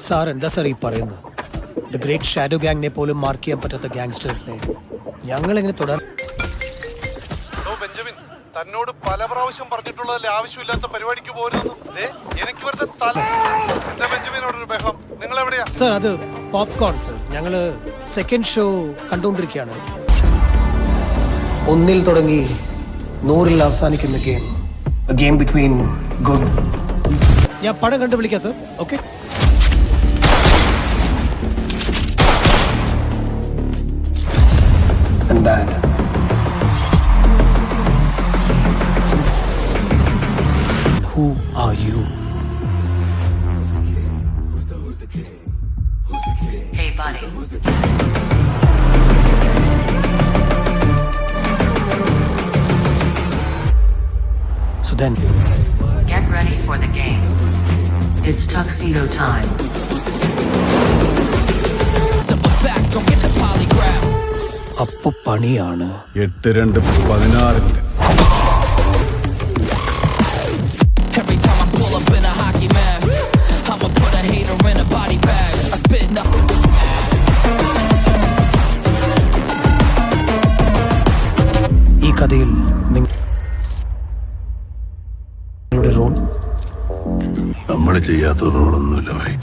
Sir എന്താ sir ഈ പറയുന്നത്? ദ ഗ്രേറ്റ് ഷാഡോ ഗാങ്ങിനെ പോലും മാർക്ക് ചെയ്യാൻ പറ്റാത്ത ഗാങ്സ്റ്റേഴ്സിനെ ഞങ്ങൾ എങ്ങനെ തുടർ? ബെഞ്ചമിൻ തന്നോട് പല പ്രാവശ്യം പറഞ്ഞിട്ടുള്ളതല്ലേ ആവശ്യമില്ലാത്ത പരിപാടിക്ക് പോരുന്നത്. എനിക്ക് വെറുതെ തല എന്താ ബെഞ്ചമിനോടൊരു ബഹളം. നിങ്ങൾ എവിടെയാ സാർ? അത് പോപ്കോൺ സർ. ഞങ്ങള് സെക്കൻഡ് ഷോ കണ്ടുകൊണ്ടിരിക്കുകയാണ്. 1-ൽ തുടങ്ങി 100-ൽ അവസാനിക്കുന്ന ഗെയിം ബിറ്റ്വീൻ ഗുഡ്. ഞാൻ പടം കണ്ടു വിളിക്കാം sir. Okay. And bad. Who are you? Hey, buddy. So then, Get ready for the game. It's tuxedo time. അപ്പൊ പണിയാണ്. 8-2-16. Every time I pull up in a hockey mask, I'ma put a hater in a body bag. I spit nothing. ഈ കഥയിൽ നിങ്ങളുടെ role? നമ്മൾ ചെയ്യാത്ത റോളൊന്നുമില്ല ഭായി.